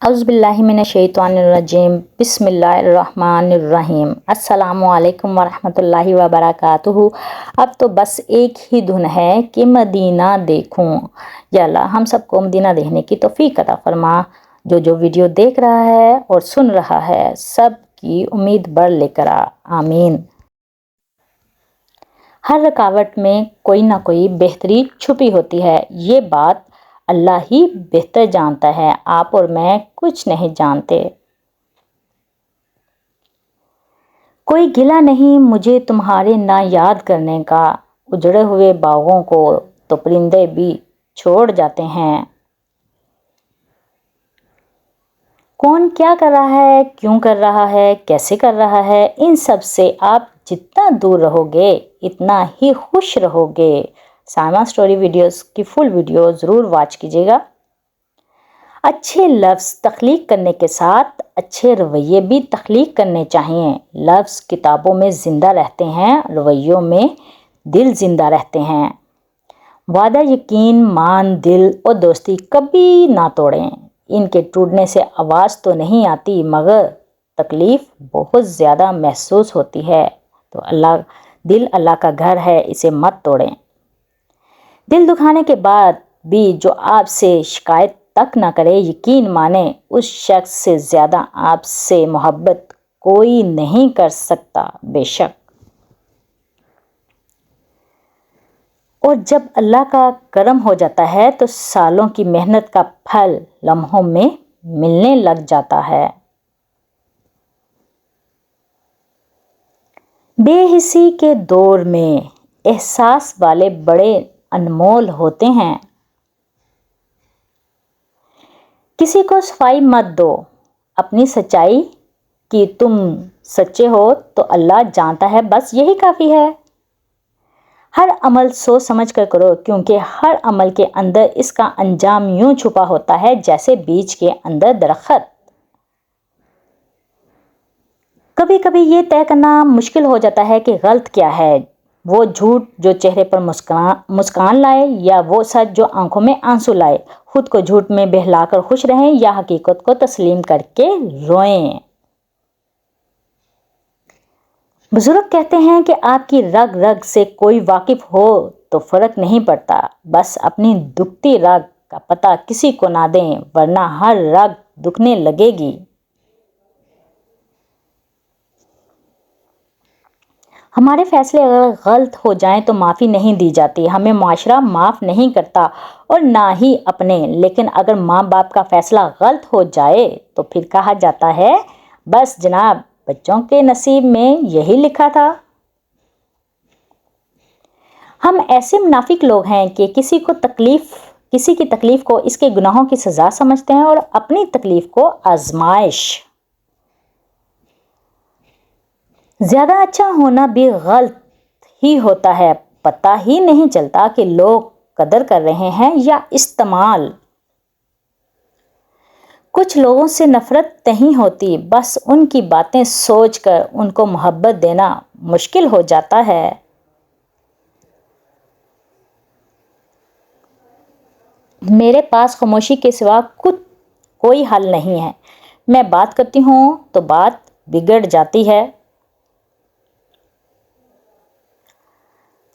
اعوذ باللہ من الشیطان الرجیم بسم اللہ الرحمن الرحیم السلام علیکم ورحمۃ اللہ وبرکاتہ۔ اب تو بس ایک ہی دھن ہے کہ مدینہ دیکھوں۔ یا اللہ ہم سب کو مدینہ دیکھنے کی توفیق عطا فرما۔ جو ویڈیو دیکھ رہا ہے اور سن رہا ہے سب کی امید بڑھ لے کر آمین۔ ہر رکاوٹ میں کوئی نہ کوئی بہتری چھپی ہوتی ہے، یہ بات اللہ ہی بہتر جانتا ہے، آپ اور میں کچھ نہیں جانتے۔ کوئی گلہ نہیں مجھے تمہارے نہ یاد کرنے کا، اجڑے ہوئے باغوں کو تو پرندے بھی چھوڑ جاتے ہیں۔ کون کیا کر رہا ہے، کیوں کر رہا ہے، کیسے کر رہا ہے، ان سب سے آپ جتنا دور رہو گے اتنا ہی خوش رہو گے۔ سائمہ سٹوری ویڈیوز کی فل ویڈیو ضرور واچ کیجیے گا۔ اچھے لفظ تخلیق کرنے کے ساتھ اچھے رویے بھی تخلیق کرنے چاہیے۔ لفظ کتابوں میں زندہ رہتے ہیں، رویوں میں دل زندہ رہتے ہیں۔ وعدہ، یقین، مان، دل اور دوستی کبھی نہ توڑیں۔ ان کے ٹوٹنے سے آواز تو نہیں آتی مگر تکلیف بہت زیادہ محسوس ہوتی ہے، تو دل اللہ کا گھر ہے، اسے مت توڑیں۔ دل دکھانے کے بعد بھی جو آپ سے شکایت تک نہ کرے، یقین مانیں اس شخص سے زیادہ آپ سے محبت کوئی نہیں کر سکتا، بے شک۔ اور جب اللہ کا کرم ہو جاتا ہے تو سالوں کی محنت کا پھل لمحوں میں ملنے لگ جاتا ہے۔ بے حسی کے دور میں احساس والے بڑے انمول ہوتے ہیں۔ کسی کو صفائی مت دو اپنی سچائی کی، تم سچے ہو تو اللہ جانتا ہے، بس یہی کافی ہے۔ ہر عمل سوچ سمجھ کر کرو، کیونکہ ہر عمل کے اندر اس کا انجام یوں چھپا ہوتا ہے جیسے بیج کے اندر درخت۔ کبھی کبھی یہ طے کرنا مشکل ہو جاتا ہے کہ غلط کیا ہے، وہ جھوٹ جو چہرے پر مسکان لائے یا وہ سچ جو آنکھوں میں آنسو لائے۔ خود کو جھوٹ میں بہلا کر خوش رہیں یا حقیقت کو تسلیم کر کے روئیں۔ بزرگ کہتے ہیں کہ آپ کی رگ رگ سے کوئی واقف ہو تو فرق نہیں پڑتا، بس اپنی دکھتی رگ کا پتہ کسی کو نہ دیں ورنہ ہر رگ دکھنے لگے گی۔ ہمارے فیصلے اگر غلط ہو جائیں تو معافی نہیں دی جاتی، ہمیں معاشرہ معاف نہیں کرتا اور نہ ہی اپنے، لیکن اگر ماں باپ کا فیصلہ غلط ہو جائے تو پھر کہا جاتا ہے بس جناب بچوں کے نصیب میں یہی لکھا تھا۔ ہم ایسے منافق لوگ ہیں کہ کسی کی تکلیف کو اس کے گناہوں کی سزا سمجھتے ہیں اور اپنی تکلیف کو آزمائش۔ زیادہ اچھا ہونا بھی غلط ہی ہوتا ہے، پتہ ہی نہیں چلتا کہ لوگ قدر کر رہے ہیں یا استعمال۔ کچھ لوگوں سے نفرت نہیں ہوتی، بس ان کی باتیں سوچ کر ان کو محبت دینا مشکل ہو جاتا ہے۔ میرے پاس خاموشی کے سوا کوئی حل نہیں ہے، میں بات کرتی ہوں تو بات بگڑ جاتی ہے۔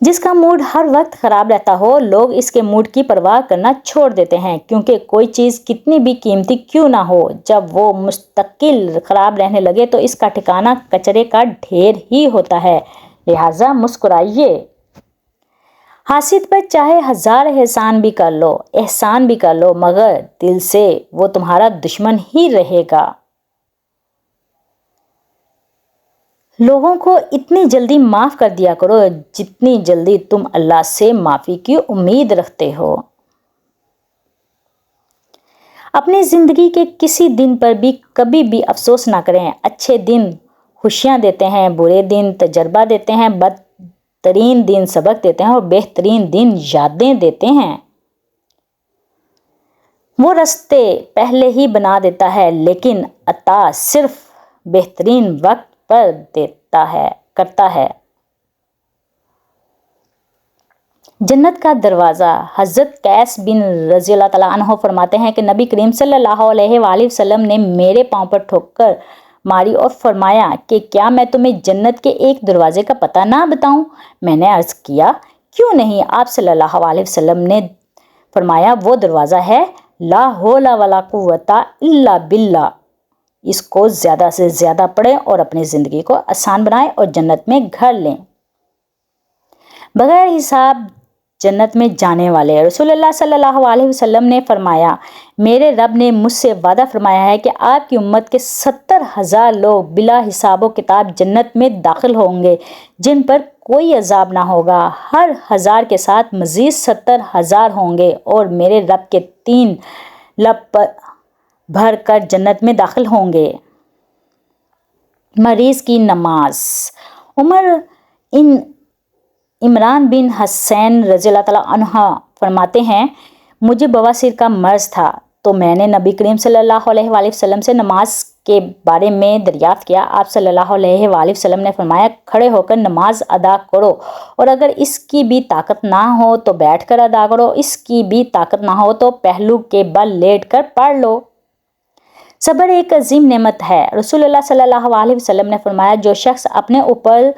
جس کا موڈ ہر وقت خراب رہتا ہو، لوگ اس کے موڈ کی پرواہ کرنا چھوڑ دیتے ہیں، کیونکہ کوئی چیز کتنی بھی قیمتی کیوں نہ ہو، جب وہ مستقل خراب رہنے لگے تو اس کا ٹھکانہ کچرے کا ڈھیر ہی ہوتا ہے، لہٰذا مسکرائیے۔ حاسد پر چاہے ہزار احسان بھی کر لو مگر دل سے وہ تمہارا دشمن ہی رہے گا۔ لوگوں کو اتنی جلدی معاف کر دیا کرو جتنی جلدی تم اللہ سے معافی کی امید رکھتے ہو۔ اپنی زندگی کے کسی دن پر بھی کبھی بھی افسوس نہ کریں۔ اچھے دن خوشیاں دیتے ہیں، برے دن تجربہ دیتے ہیں، بدترین دن سبق دیتے ہیں اور بہترین دن یادیں دیتے ہیں۔ وہ رستے پہلے ہی بنا دیتا ہے لیکن عطا صرف بہترین وقت پر کرتا ہے۔ जन्नत का दरवाज़ा। हज़रत कैस बिन रज़ी अल्लाह तआला अन्हो फरमाते हैं कि नबी करीम सल्लल्लाहु अलैहि वसल्लम ने मेरे पाँव पर ठोकर मारी और फरमाया कि क्या मैं तुम्हें जन्नत के एक दरवाजे का पता ना बताऊं? मैंने अर्ज़ किया क्यों नहीं? आप सल्लल्लाहु अलैहि वसल्लम ने फरमाया वो दरवाज़ा है ला हौला वला कुव्वता इल्ला बिल्ला। इसको ज़्यादा से ज़्यादा पढ़ें और अपनी ज़िंदगी को आसान बनाएं और जन्नत में घर लें। बगैर हिसाब जन्नत में जाने वाले। रसूलुल्लाह सल्लल्लाहु अलैहि वसल्लम ने फरमाया मेरे रब ने मुझसे वादा फरमाया है कि आपकी उम्मत के 70,000 लोग बिला हिसाब किताब जन्नत में दाखिल होंगे जिन पर कोई अजाब ना होगा। हर 1000 के साथ मज़ीद 70,000 होंगे और मेरे रब के 3 लब भर कर जन्नत में दाखिल होंगे। मरीज़ की नमाज। उमर इमरान बिन हसैन रज़ी अल्लाह तआला अन्हा फरमाते हैं मुझे बवासीर का मर्ज़ था तो मैंने नबी करीम सल्लल्लाहु अलैहि वसल्लम से नमाज के बारे में दरियाफ़्त किया। आप सल्लल्लाहु अलैहि वसल्लम ने फरमाया खड़े होकर नमाज अदा करो और अगर इसकी भी ताकत ना हो तो बैठकर अदा करो, इसकी भी ताकत ना हो तो पहलू के बल लेट कर पढ़ लो। सब्र एक अजीम नेमत है। रसूलुल्लाह सल्लल्लाहु अलैहि वसल्लम ने फरमाया जो शख्स अपने ऊपर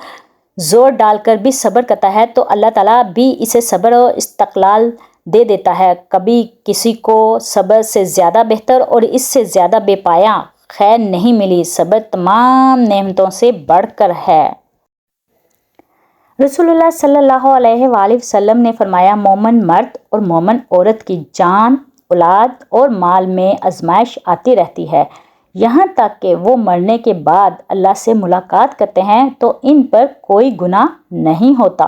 ज़ोर डालकर भी सब्र करता है तो अल्लाह ताला भी इसे सब्र और इस्तक़लाल दे देता है। कभी किसी को सब्र से ज़्यादा बेहतर और इससे ज़्यादा बेपाया खैर नहीं मिली। सब्र तमाम नेमतों से बढ़कर है। रसूलुल्लाह सल्लल्लाहु अलैहि वसल्लम ने फरमाया मोमन मर्द और मोमन औरत की जान, औलाद और माल में आजमाइश आती रहती है यहाँ तक कि वो मरने के बाद अल्लाह से मुलाकात करते हैं तो इन पर कोई गुनाह नहीं होता।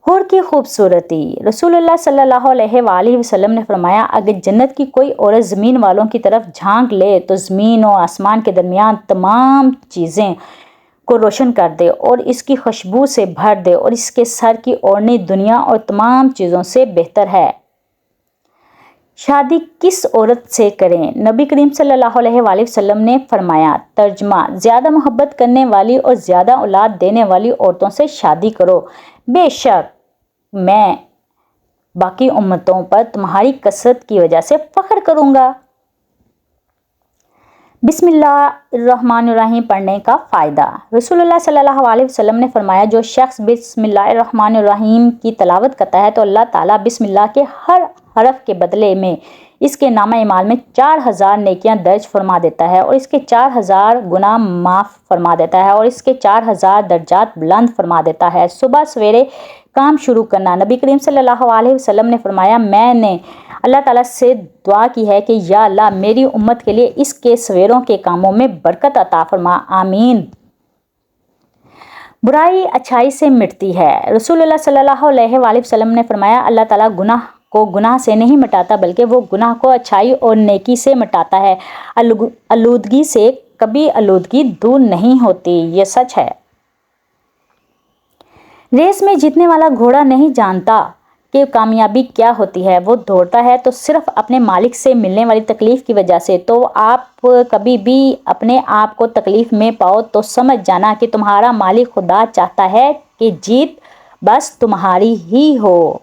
हूर की खूबसूरती। रसूलुल्लाह सल्लल्लाहु अलैहि वसल्लम ने फरमाया अगर जन्नत की कोई औरत ज़मीन वालों की तरफ झांक ले तो ज़मीन और आसमान के दरमियान तमाम चीज़ें को रोशन कर दे और इसकी खुशबू से भर दे और इसके सर की ओढ़नी दुनिया और तमाम चीज़ों से बेहतर है। शादी किस औरत से करें? नबी करीम सल्लल्लाहु अलैहि वसल्लम ने फरमाया तर्जमा ज़्यादा मोहब्बत करने वाली और ज़्यादा औलाद देने वाली औरतों से शादी करो, बेशक मैं बाकी उम्मतों पर तुम्हारी कसरत की वजह से फ़ख्र करूँगा। बिस्मिल्लाहिर्रहमानिर्रहीम पढ़ने का फ़ायदा। रसूलुल्लाह सल्लल्लाहु अलैहि वसल्लम ने फरमाया जो शख्स बिस्मिल्लाहिर्रहमानिर्रहीम की तलावत करता है तो अल्लाह ताला बिस्मिल्लाह के हर हरफ के बदले में इसके नामा इमाल में 4000 नेकियां दर्ज फरमा देता है और इसके 4000 गुनाह माफ़ फरमा देता है और इसके 4000 दर्जात बुलंद फरमा देता है। सुबह सवेरे काम शुरू करना। नबी करीम सल्लल्लाहु अलैहि वसल्लम ने फरमाया मैंने अल्लाह ताला से दुआ की है कि या अल्लाह मेरी उम्मत के लिए इसके सवेरों के कामों में बरकत अता फरमा, आमीन। बुराई अच्छाई से मिटती है। रसूलुल्लाह सल्लल्लाहु अलैहि वसल्लम ने फरमाया अल्लाह ताला गुनाह को गुनाह से नहीं मिटाता बल्कि वो गुनाह को अच्छाई और नेकी से मिटाता है। आलूदगी से कभी आलूदगी दूर नहीं होती, ये सच है। रेस में जीतने वाला घोड़ा नहीं जानता कि कामयाबी क्या होती है, वो दौड़ता है तो सिर्फ अपने मालिक से मिलने वाली तकलीफ़ की वजह से। तो आप कभी भी अपने आप को तकलीफ़ में पाओ तो समझ जाना कि तुम्हारा मालिक खुदा चाहता है कि जीत बस तुम्हारी ही हो।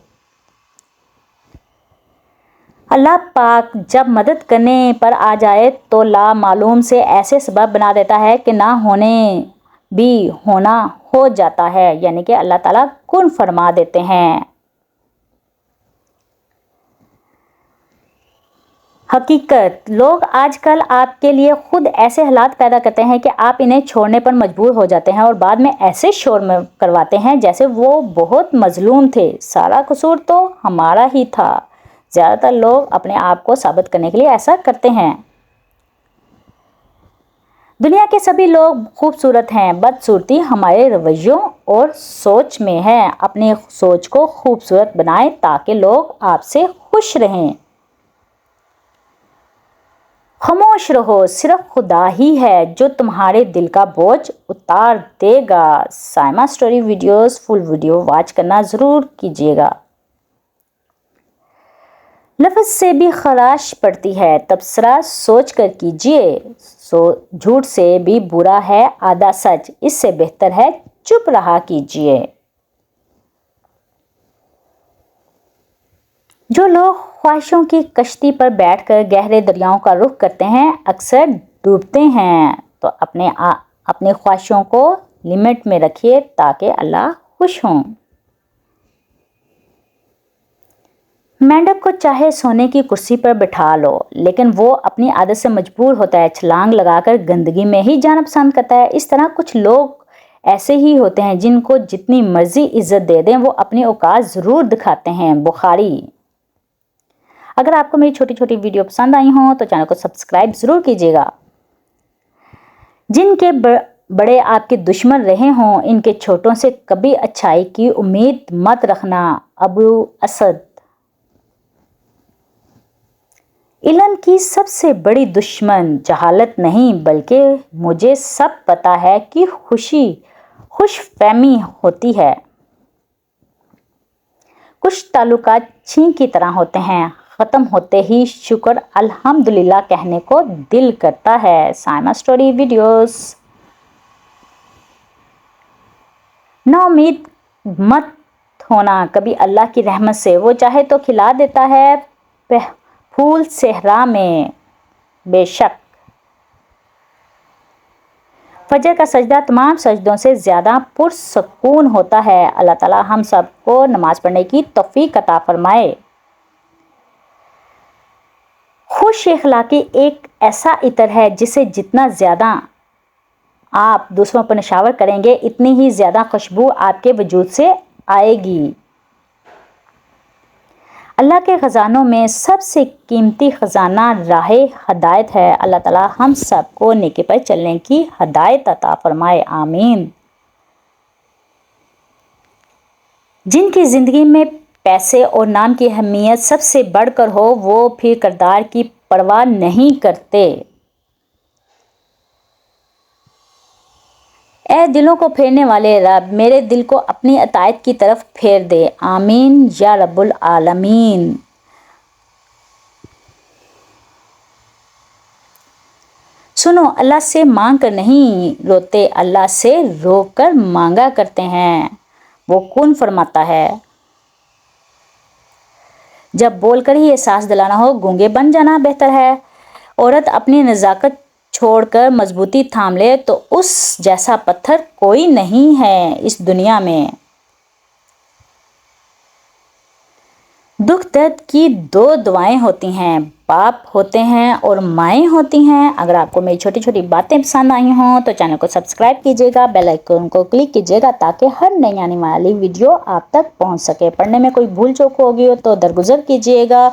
अल्लाह पाक जब मदद करने पर आ जाए तो ला मालूम से ऐसे सबब बना देता है कि ना होने भी होना हो जाता है, यानी कि अल्लाह ताला कुन फरमा देते हैं। हकीकत। लोग आजकल आपके लिए खुद ऐसे हालात पैदा करते हैं कि आप इन्हें छोड़ने पर मजबूर हो जाते हैं और बाद में ऐसे शोर में करवाते हैं जैसे वो बहुत मजलूम थे, सारा कसूर तो हमारा ही था। ज़्यादातर लोग अपने आप को साबित करने के लिए ऐसा करते हैं। दुनिया के सभी लोग खूबसूरत हैं, बदसूरती हमारे रवैयों और सोच में है। अपनी सोच को खूबसूरत बनाएं ताकि लोग आपसे खुश रहें। खामोश रहो, सिर्फ खुदा ही है जो तुम्हारे दिल का बोझ उतार देगा। Saima story videos full video watch करना ज़रूर कीजिएगा। लफ्ज़ से भी खराश पड़ती है, तबसरा सोच कर कीजिए। झूठ से भी बुरा है, आधा सच, इससे बेहतर है चुप रहा कीजिए। جو لوگ ख्वाहिशों की कश्ती पर बैठकर गहरे दरियाओं का रुख करते हैं अक्सर डूबते हैं। तो अपने ख्वाहिशों को लिमिट में रखिए ताकि अल्लाह खुश हों। मेंढक को चाहे सोने की कुर्सी पर बिठा लो, लेकिन वो अपनी आदत से मजबूर होता है, छलांग लगाकर गंदगी में ही जाना पसंद करता है। इस तरह कुछ लोग ऐसे ही होते हैं जिनको जितनी मर्जी इज्जत दे दें वो अपनी औकात ज़रूर दिखाते हैं। बुखारी। अगर आपको मेरी छोटी छोटी वीडियो पसंद आई हो तो चैनल को सब्सक्राइब ज़रूर कीजिएगा। जिनके बड़े आपके दुश्मन रहे हों, इनके छोटों से कभी अच्छाई की उम्मीद मत रखना। अबू असद। इल्म की सबसे बड़ी दुश्मन जहालत नहीं बल्कि मुझे सब पता है कि खुशफहमी होती है। कुछ ताल्लुकात छीं की तरह होते हैं, ख़त्म होते ही शुक्र अल्हम्दुलिल्लाह कहने को दिल करता है। Saima story videos. ना उम्मीद मत होना कभी अल्लाह की रहमत से, वो चाहे तो खिला देता है फूल सहरा में। बेशक फजर का सजदा तमाम सजदों से ज़्यादा पुरसकून होता है। अल्लाह ताला हम सबको नमाज पढ़ने की तौफीक अता फरमाए। खुश इखलाकी एक ऐसा इतर है जिसे जितना ज़्यादा आप दूसरों पर निशावर करेंगे इतनी ही ज़्यादा खुशबू आपके वजूद से आएगी। अल्लाह के ख़जानों में सबसे कीमती ख़जाना राह हदायत है। अल्लाह ताला हम सबको नेकी पर चलने की हदायत अता फरमाए। आमीन। जिनकी ज़िंदगी में पैसे और नाम की अहमियत सबसे बढ़कर हो वो फिर किरदार की परवाह नहीं करते। ए दिलों को फेरने वाले रब, मेरे दिल को अपनी अतायत की तरफ फेर दे। आमीन या रब्बुल आलमीन। सुनो, अल्लाह से मांग कर नहीं रोते, अल्लाह से रो कर मांगा करते हैं। वो कौन फरमाता है, जब बोलकर ही एहसास दिलाना हो गूंगे बन जाना बेहतर है। औरत अपनी नज़ाकत छोड़कर मजबूती थाम ले तो उस जैसा पत्थर कोई नहीं है इस दुनिया में। दुख दर्द की दो दुआएं होती हैं, बाप होते हैं और माएँ होती हैं। अगर आपको मेरी छोटी छोटी बातें पसंद आई हों तो चैनल को सब्सक्राइब कीजिएगा, बेल आइकन को क्लिक कीजिएगा ताकि हर नई आने वाली वीडियो आप तक पहुंच सके। पढ़ने में कोई भूल चूक होगी हो तो दरगुजर कीजिएगा।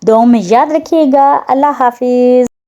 दुआ में याद रखिएगा। अल्लाह हाफिज़।